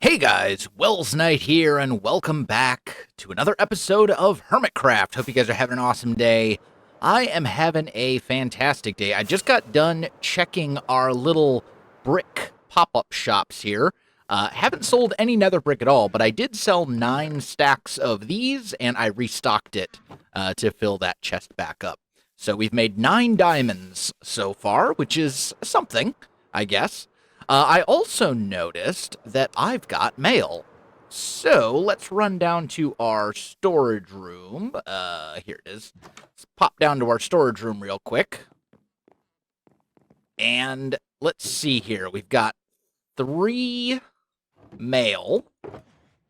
Hey guys, Welsknight here, and welcome back to another episode of Hermitcraft. Hope you guys are having an awesome day. I am having a fantastic day. I just got done checking our little brick pop-up shops here. Haven't sold any nether brick at all, but I did sell 9 stacks of these, and I restocked it to fill that chest back up. So we've made 9 diamonds so far, which is something, I guess. I also noticed that I've got mail. So let's run down to our storage room. Here it is. Let's pop down to our storage room real quick. And let's see here. We've got 3 mail.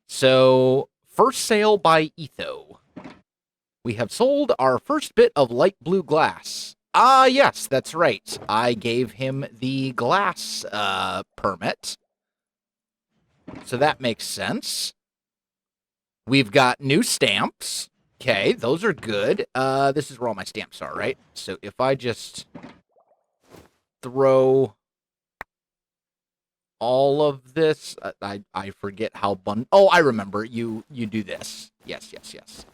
So first sale by Etho. We have sold our first bit of light blue glass. Yes, that's right. I gave him the glass permit. So that makes sense. We've got new stamps. Okay, those are good. This is where all my stamps are, right? So if I just throw all of this, I forget how oh, I remember. You do this. Yes.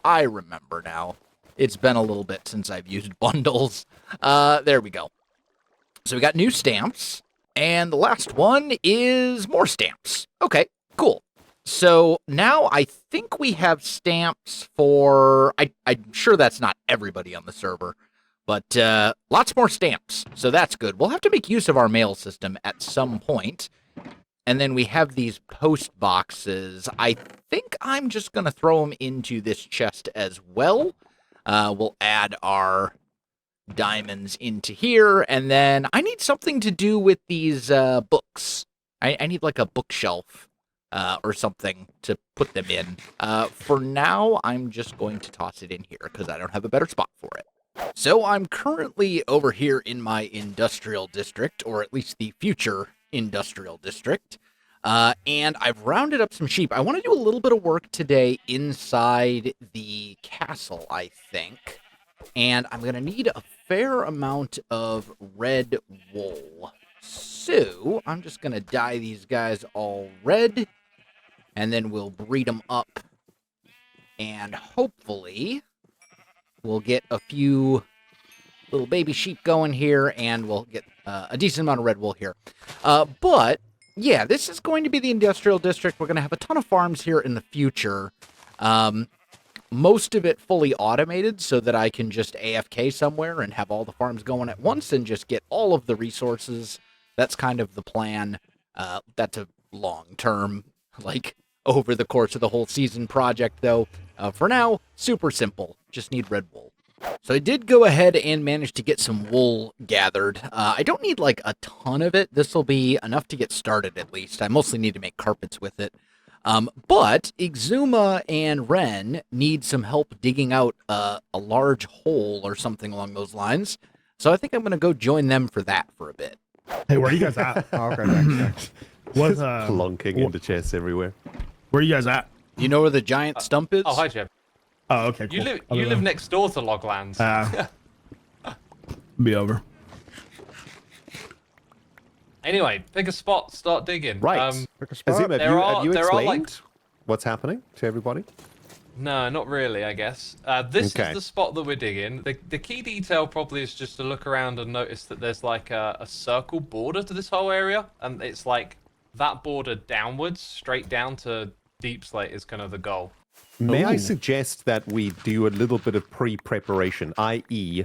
I remember now. It's been a little bit since I've used bundles. There we go. So we got new stamps. And the last one is more stamps. Okay, cool. So now I think we have stamps for... I'm sure that's not everybody on the server. But lots more stamps. So that's good. We'll have to make use of our mail system at some point. And then we have these post boxes. I think I'm just going to throw them into this chest as well. We'll add our diamonds into here, and then I need something to do with these books. I need like a bookshelf or something to put them in. For now, I'm just going to toss it in here because I don't have a better spot for it. So I'm currently over here in my industrial district, or at least the future industrial district. And I've rounded up some sheep. I want to do a little bit of work today inside the castle, I think. And I'm going to need a fair amount of red wool. So I'm just going to dye these guys all red. And then we'll breed them up. And hopefully we'll get a few little baby sheep going here. And we'll get a decent amount of red wool here. But... yeah, this is going to be the industrial district. We're going to have a ton of farms here in the future. Most of it fully automated so that I can just AFK somewhere and have all the farms going at once and just get all of the resources. That's kind of the plan. That's a long-term, like, over the course of the whole season project, though. For now, super simple. Just need red wool. So I did go ahead and manage to get some wool gathered. I don't need like a ton of it. This will be enough to get started at least. I mostly need to make carpets with it. But Exuma and Ren need some help digging out a large hole or something along those lines. So I think I'm going to go join them for that for a bit. Hey, where are you guys at? Oh, okay, thanks. What's plonking into chests everywhere? Where are you guys at? You know where the giant stump is? Oh, hi, Jeb. Oh, okay, cool. You live next door to Loglands. Be over. Anyway, pick a spot, start digging. Right. Pick a spot. Azim, There are- have you there are, explained like- what's happening to everybody? No, not really, I guess. This Okay. is the spot that we're digging. The key detail probably is just to look around and notice that there's like a circle border to this whole area. And it's like that border downwards, straight down to Deep Slate is kind of the goal. May I Ooh. suggest that we do a little bit of pre-preparation, i.e.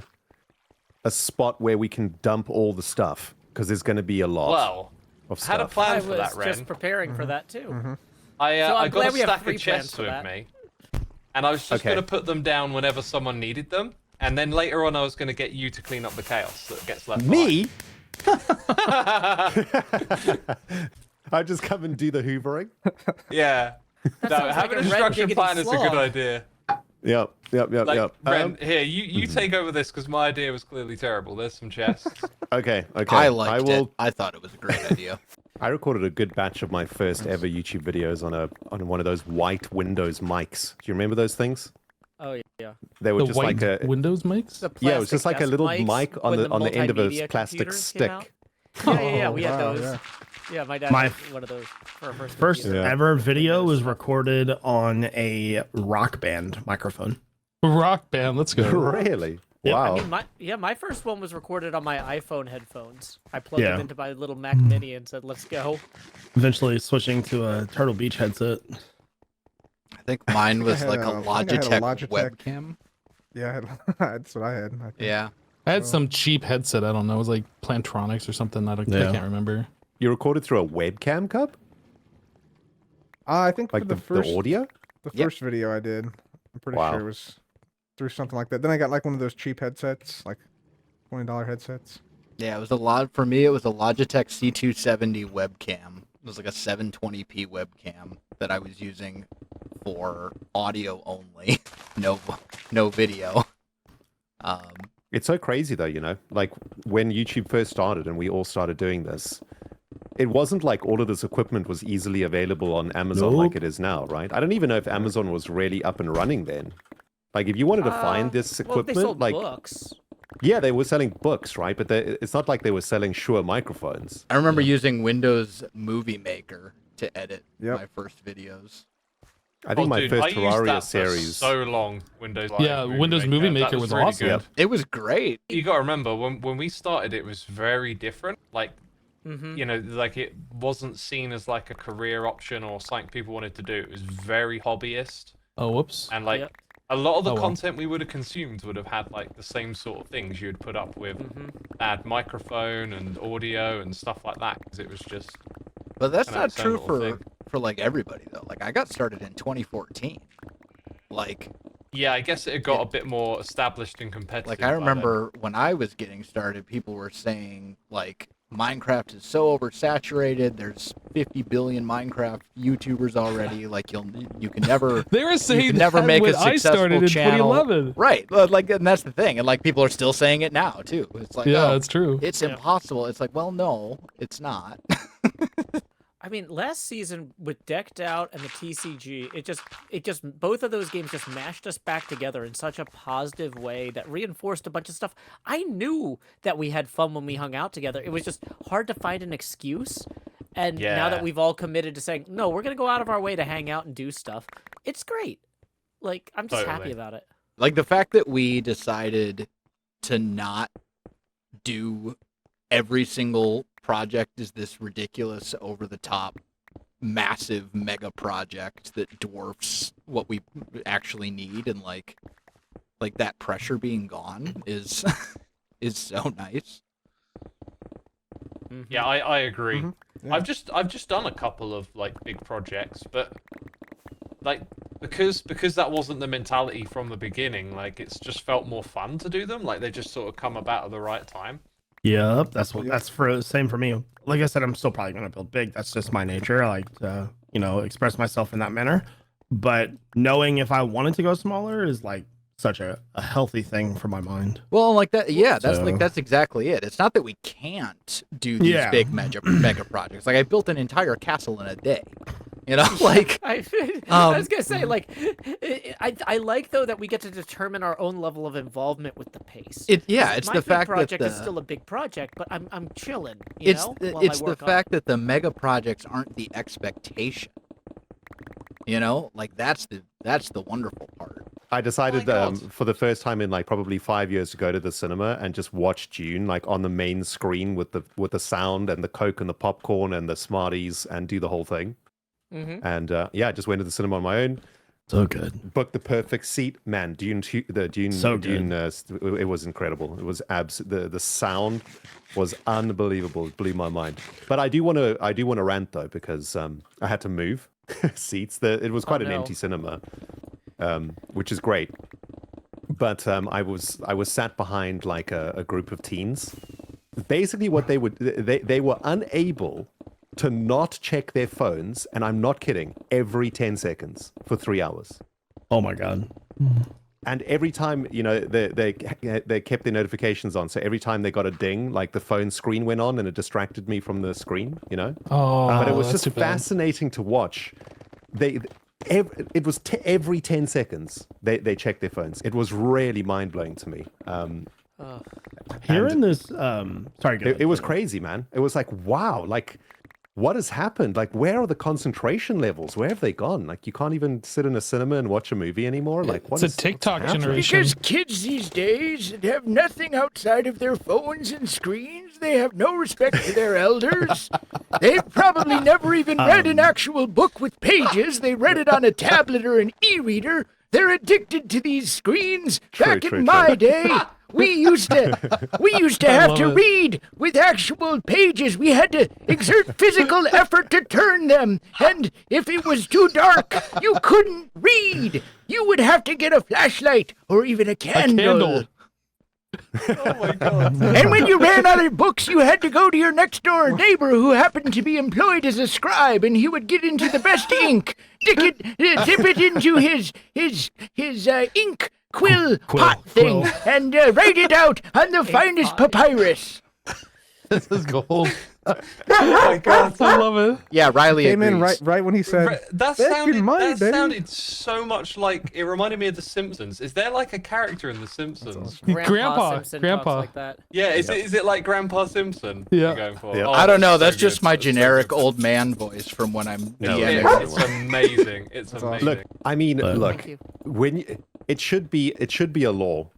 a spot where we can dump all the stuff, because there's going to be a lot Well, of I had a stuff. plan I for was that, Ren. just preparing for that too. I I'm got glad a we have stack 3 of plans chests for with that. me. And I was just Okay. going to put them down whenever someone needed them. And then later on, I was going to get you to clean up the chaos that gets left Me? I just come and do the hoovering. Yeah. No, sounds having like a a red structured diggity plan is a good slog. idea. Yep. Like, Ren, here, you take over this because my idea was clearly terrible. There's some chests. Okay. I liked it. I thought it was a great idea. I recorded a good batch of my first ever YouTube videos on one of those white Windows mics. Do you remember those things? Oh yeah. They were The just white like a Windows mics? The yeah, it was just like a plastic little desk mic mics on when the end of a multimedia plastic computers came stick. out. Yeah, we had wow, those. yeah. Yeah, my dad My had one of those for our first First computer. ever video was recorded on a Rock Band microphone. Rock Band, let's go. Really? Yep. Wow. I mean, my first one was recorded on my iPhone headphones. I plugged Yeah. them into my little Mac Mini and said, "Let's go." Eventually switching to a Turtle Beach headset. I think mine was like a I think I had a Logitech Logitech. webcam. Yeah, that's what I had. I think. Yeah. I had some cheap headset. I don't know. It was like Plantronics or something. I Yeah. can't remember. You recorded through a webcam, Cup? I think Like for the, the first audio? the Yep. first video I did, I'm pretty Wow. sure it was through something like that. Then I got like one of those cheap headsets, like $20 headsets. Yeah, it was a lot for me. It was a Logitech C270 webcam. It was like a 720p webcam that I was using for audio only, no video. It's so crazy though, you know, like when YouTube first started and we all started doing this, it wasn't like all of this equipment was easily available on Amazon like it is now, right? I don't even know if Amazon was really up and running then. Like if you wanted to find this Well, equipment, they sold like books. yeah, they were selling books, right? But it's not like they were selling Shure microphones. I remember using Windows Movie Maker to edit Yep. my first videos. I think my dude, first I used Terraria that for series. so long. Windows. Yeah, Windows Movie Maker That was really awesome. good. It was great. You gotta remember when we started, it was very different. Like, Mm-hmm. you know, like it wasn't seen as like a career option or something people wanted to do. It was very hobbyist, Oh, whoops. and like Yep. a lot of the Oh, well. content we would have consumed would have had like the same sort of things you'd put up with, add microphone and audio and stuff like that, because it was just. But that's Kinda not its own true little thing. for like everybody though. Like I got started in 2014. Like Yeah, I guess it had got a bit more established and competitive. Like by I then. remember when I was getting started, people were saying like Minecraft is so oversaturated. There's 50 billion Minecraft YouTubers already. Like you can never They were you saying can never that make when a I successful started in channel. 2011. Right. Like and that's the thing. And like people are still saying it now too. It's like Yeah, oh, that's true. it's Yeah. impossible. It's like well no, it's not. I mean, last season with Decked Out and the TCG, it just both of those games just mashed us back together in such a positive way that reinforced a bunch of stuff. I knew that we had fun when we hung out together. It was just hard to find an excuse. And now that Yeah. we've all committed to saying, no, we're going to go out of our way to hang out and do stuff, it's great. Like, I'm just happy Totally. about it. Like the fact that we decided to not do every single project is this ridiculous over the top massive mega project that dwarfs what we actually need, and like that pressure being gone is is so nice. Yeah, I agree. Yeah. I've just done a couple of like big projects, but like because that wasn't the mentality from the beginning, like it's just felt more fun to do them. Like they just sort of come about at the right time. Yep, that's for same for me. Like I said, I'm still probably gonna build big. That's just my nature. I like to, express myself in that manner. But knowing if I wanted to go smaller is like such a healthy thing for my mind. Well, like that, yeah, that's So- that's exactly it. It's not that we can't do these Yeah. big mega projects. Like I built an entire castle in a day. Like I Um, was gonna say, like, I like though that we get to determine our own level of involvement with the pace. it's My the big fact that project is the still a big project, but I'm chilling. it's while it's I the work on fact that the mega projects aren't the expectation. Like that's the wonderful part. I decided God. for the first time in like probably 5 years to go to the cinema and just watch Dune like on the main screen with the sound and the Coke and the popcorn and the Smarties and do the whole thing. Mhm. And I just went to the cinema on my own, So good. booked the perfect seat. Man, Dune, So Dune, it was incredible. It was the sound was unbelievable. It blew my mind. But I do want to rant though because I had to move seats. It was quite an no. empty cinema, which is great. But I was sat behind like a group of teens. Basically, what they were unable to not check their phones, and I'm not kidding, every 10 seconds for 3 hours. Oh my god. And every time, they kept their notifications on. So every time they got a ding, like the phone screen went on and it distracted me from the screen, Oh, But it was that's just too bad. fascinating to watch. It was every 10 seconds they checked their phones. It was really mind-blowing to me. Hearing this, sorry, go It ahead. was crazy, man. It was like, wow, like what has happened? Like, where are the concentration levels? Where have they gone? Like, you can't even sit in a cinema and watch a movie anymore. Like, It's a TikTok happening? generation. Because kids these days have nothing outside of their phones and screens. They have no respect for their elders. They've probably never even read an actual book with pages. They read it on a tablet or an e-reader. They're addicted to these screens. Back in my day, we used to have to read with actual pages. We had to exert physical effort to turn them. And if it was too dark, you couldn't read. You would have to get a flashlight or even a candle. Oh my god. And when you ran out of books, you had to go to your next door neighbor who happened to be employed as a scribe, and he would get into the best ink, dip it into his ink quill pot thing, and write it out on the finest papyrus. This is gold. Oh my god. I love it. Yeah, Riley Came in agrees. right when he said, That "Back in my sounded, day." that sounded so much like it reminded me of The Simpsons. Is there like a character in The Simpsons? Grandpa, Simpson Grandpa. talks like that. Yeah, is it like Grandpa Simpson? Yeah. You're going for? Yeah. Oh, I don't know. so That's good. just my It's so generic good. old man voice from when I'm No, DMing. yeah. It's amazing. It's awesome. amazing. Look, I mean, look, you. when it should be a law,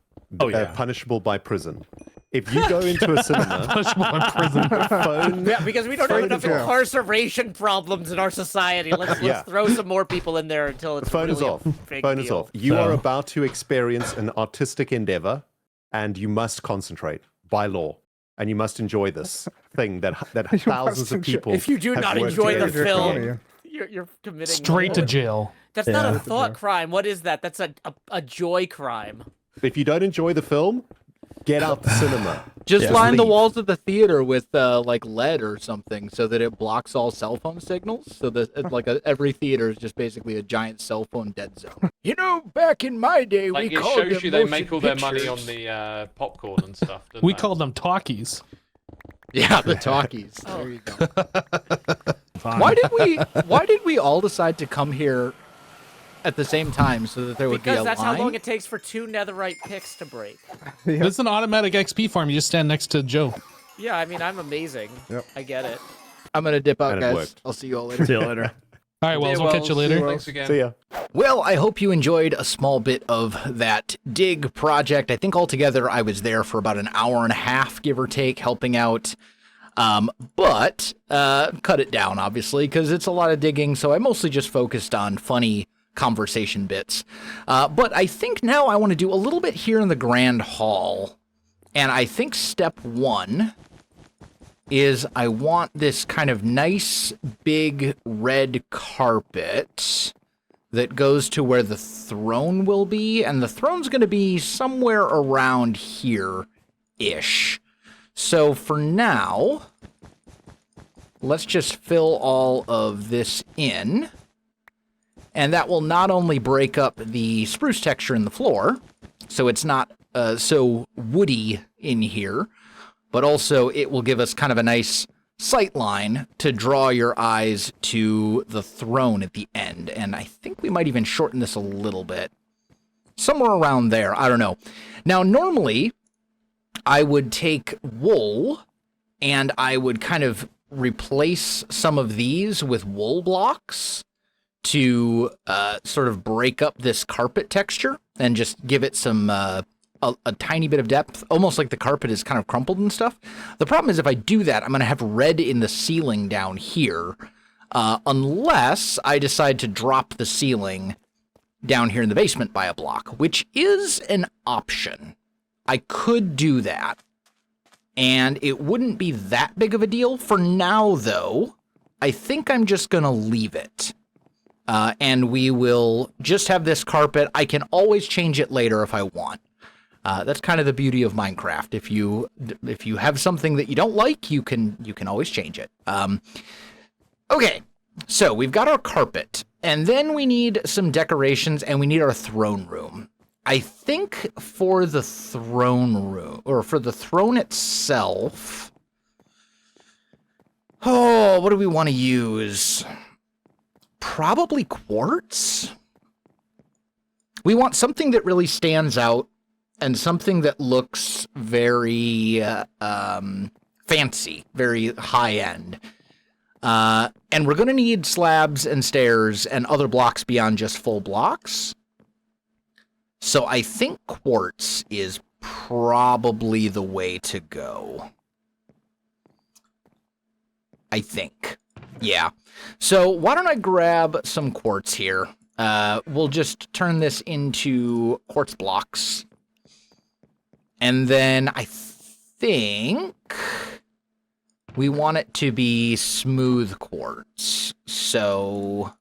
punishable by prison. If you go into a cinema, Punishable in prison. phone, Yeah, because we don't have Straight enough to jail. incarceration problems in our society. Let's Yeah. throw some more people in there until it's phone really is off. a big Phone is deal. off. You So- are about to experience an artistic endeavor, and you must concentrate by law, and you must enjoy this thing that You thousands must of enjoy- people. If you do have not worked enjoy the together to film, create. you're committing Straight to murder. jail. That's not Yeah. a thought crime. What is that? That's a joy crime. If you don't enjoy the film, get out the cinema. Just line the leave. walls of the theater with like lead or something, so that it blocks all cell phone signals. So that every theater is just basically a giant cell phone dead zone. You know, back in my day, Like we it called shows them you they motion make all their money on pictures. the popcorn and stuff. don't We they? called them talkies. Yeah, the talkies. Oh. There you go. Why did we all decide to come here at the same time so that there would be Because a that's line? how long it takes for 2 netherite picks to break. It's an automatic XP farm. You just stand next to Joe. Yeah, I mean, I'm amazing. Yep. I get it. I'm gonna dip out, And it guys. worked. I'll see you all later. See you later. All right, Wells, Yeah, we'll catch you later. Thanks again. So yeah. Well, I hope you enjoyed a small bit of that dig project. I think altogether I was there for about an hour and a half, give or take, helping out. But cut it down, obviously, because it's a lot of digging, so I mostly just focused on funny conversation bits. But I think now I want to do a little bit here in the Grand Hall. And I think step one is I want this kind of nice, big red carpet that goes to where the throne will be, and the throne's going to be somewhere around here-ish. So for now, let's just fill all of this in, and that will not only break up the spruce texture in the floor, so it's not so woody in here, but also it will give us kind of a nice sight line to draw your eyes to the throne at the end. And I think we might even shorten this a little bit. Somewhere around there. I don't know. Now, normally, I would take wool and I would kind of replace some of these with wool blocks to sort of break up this carpet texture and just give it some a tiny bit of depth, almost like the carpet is kind of crumpled and stuff. The problem is if I do that, I'm going to have red in the ceiling down here, unless I decide to drop the ceiling down here in the basement by a block, which is an option. I could do that, and it wouldn't be that big of a deal. For now, though, I think I'm just going to leave it. And we will just have this carpet. I can always change it later if I want. That's kind of the beauty of Minecraft. If you have something that you don't like, you can always change it. Okay, so we've got our carpet, and then we need some decorations, and we need our throne room. I think for the throne room, or for the throne itself, what do we want to use? Probably quartz. We want something that really stands out and something that looks very fancy, very high end. And we're going to need slabs and stairs and other blocks beyond just full blocks. So I think quartz is probably the way to go. I think. Yeah. So why don't I grab some quartz here? We'll just turn this into quartz blocks. And then I think we want it to be smooth quartz. So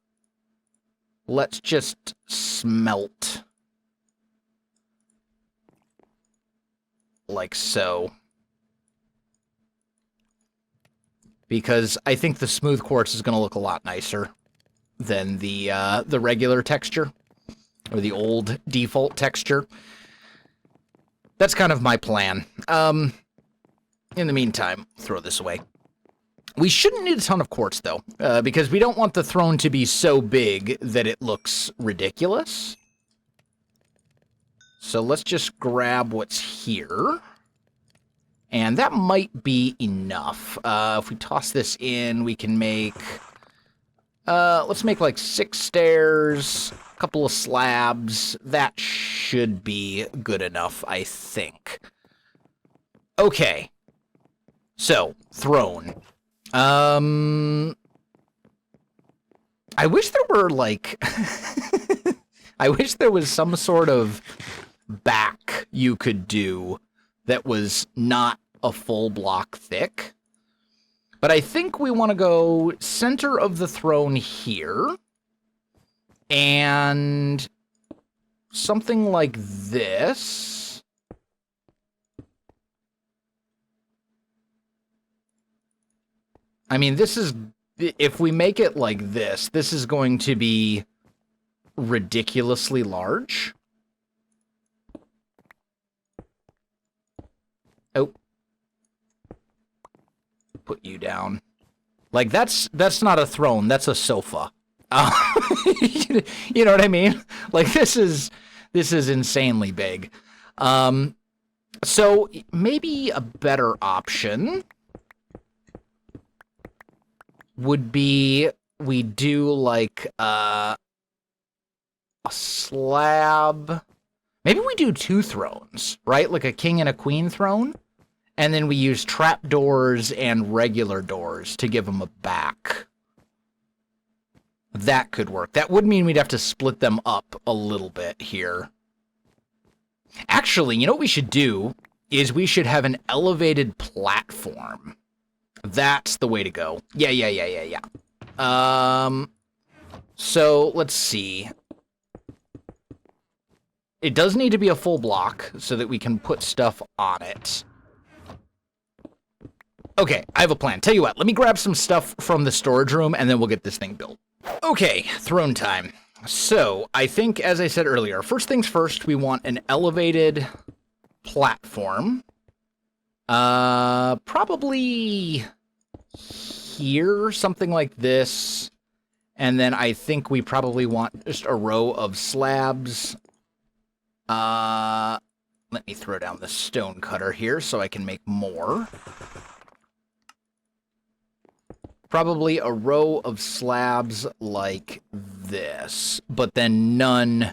let's just smelt like so. Because I think the smooth quartz is going to look a lot nicer than the regular texture or the old default texture. That's kind of my plan. In the meantime, throw this away. We shouldn't need a ton of quartz, though, because we don't want the throne to be so big that it looks ridiculous. So let's just grab what's here. And that might be enough. If we toss this in, we can make... let's make like 6 stairs, a couple of slabs. That should be good enough, I think. Okay. So, throne. I wish there were, like... I wish there was some sort of back you could do that was not a full block thick. But I think we want to go center of the throne here. And something like this. I mean, this is... If we make it like this, this is going to be ridiculously large. Oh. Put you down. Like, that's not a throne, that's a sofa. You know what I mean? Like, this is insanely big. So, maybe a better option would be we do, like, a slab. Maybe we do 2 thrones, right? Like a king and a queen throne. And then we use trapdoors and regular doors to give them a back. That could work. That would mean we'd have to split them up a little bit here. Actually, you know what we should do is we should have an elevated platform. That's the way to go. Yeah. So let's see. It does need to be a full block so that we can put stuff on it. Okay, I have a plan. Tell you what, let me grab some stuff from the storage room and then we'll get this thing built. Okay, throne time. So, I think, as I said earlier, first things first, we want an elevated platform. Probably here, something like this. And then I think we probably want just a row of slabs. Let me throw down the stone cutter here so I can make more. Probably a row of slabs like this, but then none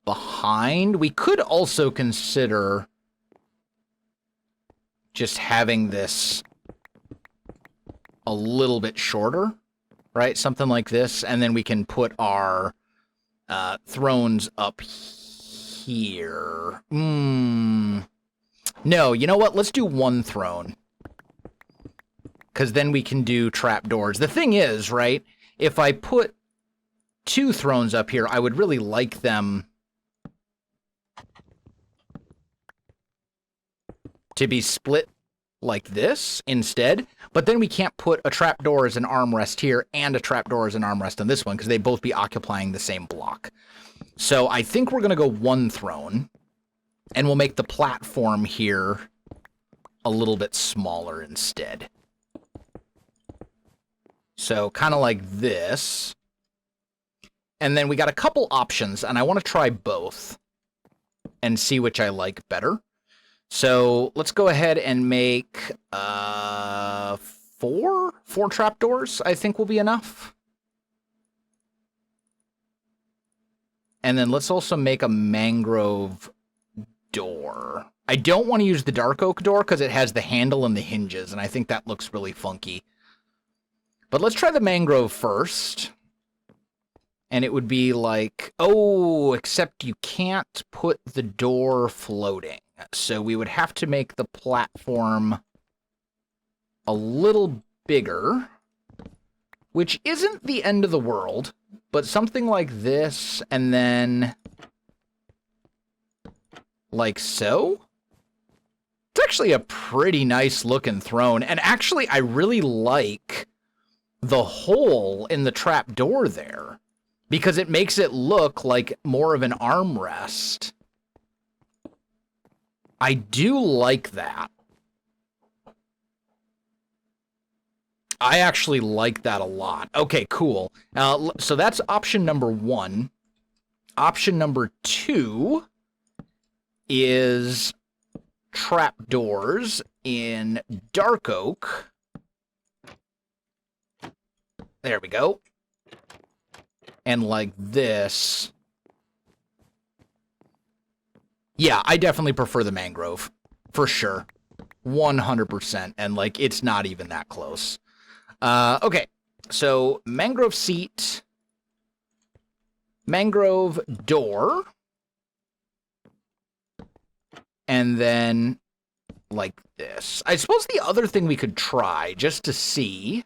behind. We could also consider just having this a little bit shorter, right? Something like this, and then we can put our thrones up here. No, you know what? Let's do 1 throne. Because then we can do trapdoors. The thing is, right, if I put 2 thrones up here, I would really like them to be split like this instead. But then we can't put a trapdoor as an armrest here and a trapdoor as an armrest on this one because they both be occupying the same block. So I think we're going to go 1 throne, and we'll make the platform here a little bit smaller instead. So kind of like this. And then we got a couple options, and I want to try both and see which I like better. So let's go ahead and make 4 trapdoors, I think will be enough. And then let's also make a mangrove door. I don't want to use the dark oak door because it has the handle and the hinges, and I think that looks really funky. But let's try the mangrove first. And it would be like, oh, except you can't put the door floating. So we would have to make the platform a little bigger, which isn't the end of the world, but something like this, and then like so. It's actually a pretty nice looking throne, and actually I really like the hole in the trap door there, because it makes it look like more of an armrest. I do like that. I actually like that a lot. Okay, cool. So that's option number 1. Option number 2 is trapdoors in dark oak. There we go. And like this. Yeah, I definitely prefer the mangrove. For sure. 100%. And like, it's not even that close. Okay, so mangrove seat, mangrove door, and then like this. I suppose the other thing we could try just to see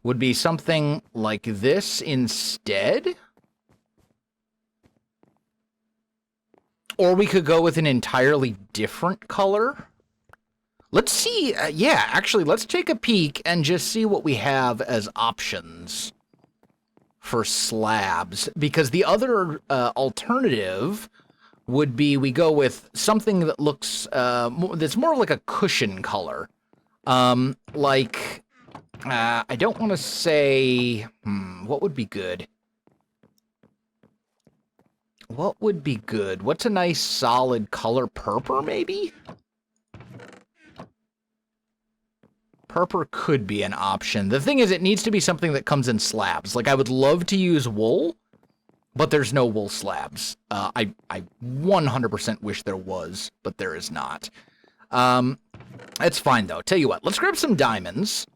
would be something like this instead. Or we could go with an entirely different color. Let's see, yeah, actually, let's take a peek and just see what we have as options for slabs. Because the other alternative would be we go with something that looks, that's more like a cushion color. Like, I don't want to say, what would be good? What would be good? What's a nice solid color? Purple, maybe? Purple could be an option. The thing is, it needs to be something that comes in slabs. Like, I would love to use wool, but there's no wool slabs. I 100% wish there was, but there is not. It's fine, though. Tell you what, let's grab some diamonds,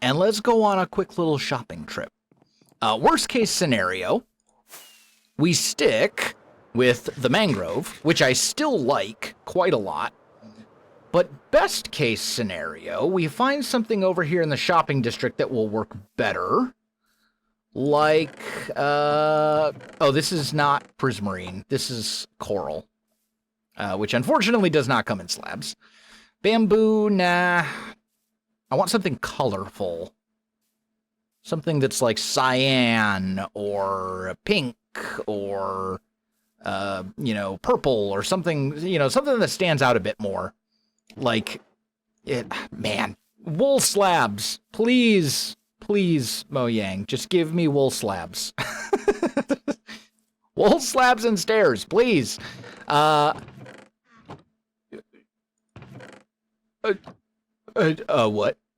and let's go on a quick little shopping trip. Worst case scenario, we stick with the mangrove, which I still like quite a lot. But best case scenario, we find something over here in the shopping district that will work better. Like, oh, this is not prismarine. This is coral, which unfortunately does not come in slabs. Bamboo, nah. I want something colorful. Something that's like cyan or pink or, you know, purple or something, you know, something that stands out a bit more. Like, man, wool slabs, please, please, Mojang, just give me wool slabs. Wool slabs and stairs, please. What?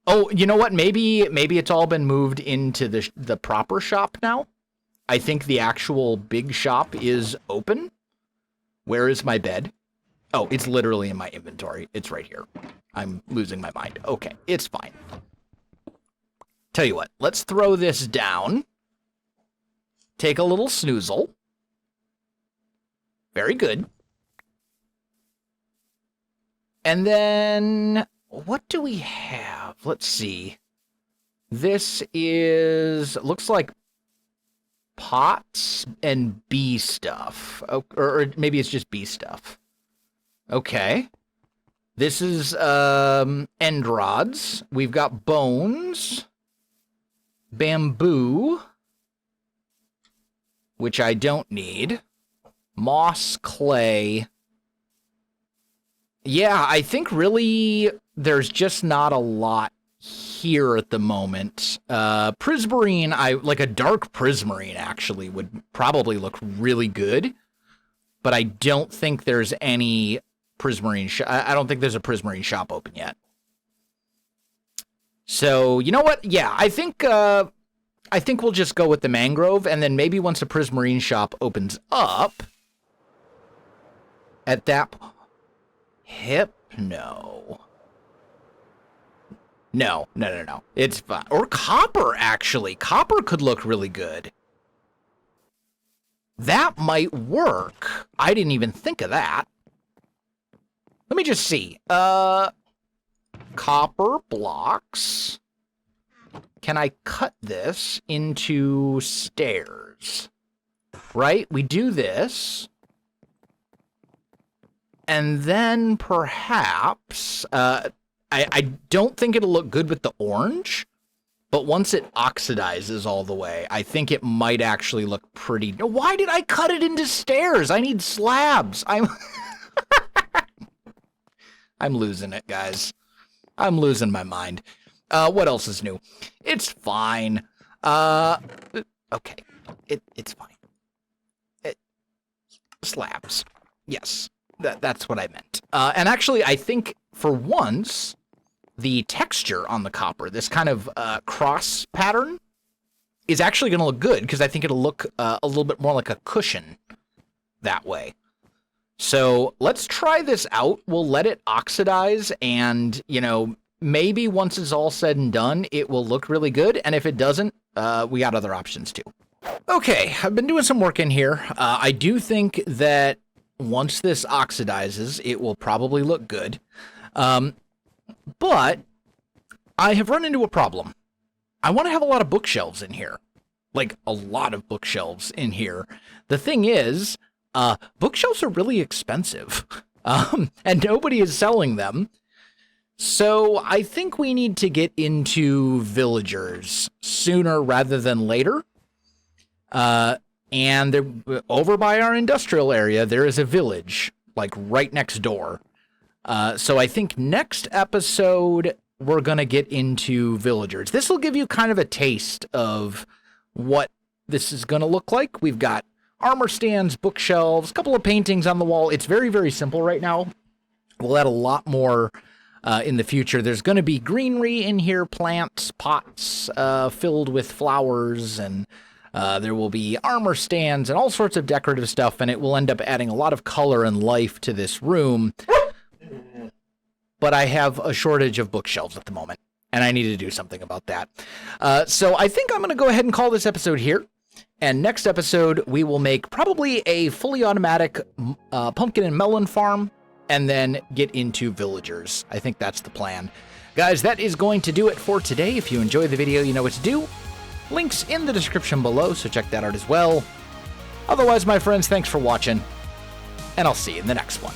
Oh, you know what? Maybe it's all been moved into the proper shop now. I think the actual big shop is open. Where is my bed? Oh, it's literally in my inventory. It's right here. I'm losing my mind. Okay, it's fine. Tell you what, let's throw this down. Take a little snoozle. Very good. And then, what do we have? Let's see. This is, looks like pots and bee stuff. Or maybe it's just bee stuff. Okay. This is end rods. We've got bones, bamboo, which I don't need, moss, clay. Yeah, I think really there's just not a lot here at the moment. Prismarine, like a dark prismarine actually would probably look really good, but I don't think there's any prismarine I don't think there's a prismarine shop open yet. So, you know what? Yeah, I think we'll just go with the mangrove, and then maybe once the Prismarine shop opens up, at that Hypno. No. It's fine. Or copper, actually. Copper could look really good. That might work. I didn't even think of that. Let me just see. Copper blocks. Can I cut this into stairs? Right? We do this. And then perhaps, I don't think it'll look good with the orange, but once it oxidizes all the way, I think it might actually look pretty. Why did I cut it into stairs? I need slabs. I'm losing it, guys. I'm losing my mind. What else is new? It's fine. Okay. It's fine. Slabs. Yes. That's what I meant. And actually, I think for once, the texture on the copper, this kind of cross pattern, is actually going to look good because I think it'll look a little bit more like a cushion that way. So let's try this out. We'll let it oxidize and, you know, maybe once it's all said and done, it will look really good. And if it doesn't, we got other options too. Okay, I've been doing some work in here. I do think that once this oxidizes, it will probably look good. But I have run into a problem. I want to have a lot of bookshelves in here. Like, a lot of bookshelves in here. The thing is, bookshelves are really expensive. And nobody is selling them. So I think we need to get into villagers sooner rather than later. And there, over by our industrial area, there is a village, like right next door. So I think next episode, we're going to get into villagers. This will give you kind of a taste of what this is going to look like. We've got armor stands, bookshelves, a couple of paintings on the wall. It's very, very simple right now. We'll add a lot more in the future. There's going to be greenery in here, plants, pots filled with flowers, and there will be armor stands and all sorts of decorative stuff, and it will end up adding a lot of color and life to this room. But I have a shortage of bookshelves at the moment, and I need to do something about that. So I think I'm going to go ahead and call this episode here. And next episode, we will make probably a fully automatic pumpkin and melon farm, and then get into villagers. I think that's the plan. Guys, that is going to do it for today. If you enjoyed the video, you know what to do. Links in the description below, so check that out as well. Otherwise, my friends, thanks for watching, and I'll see you in the next one.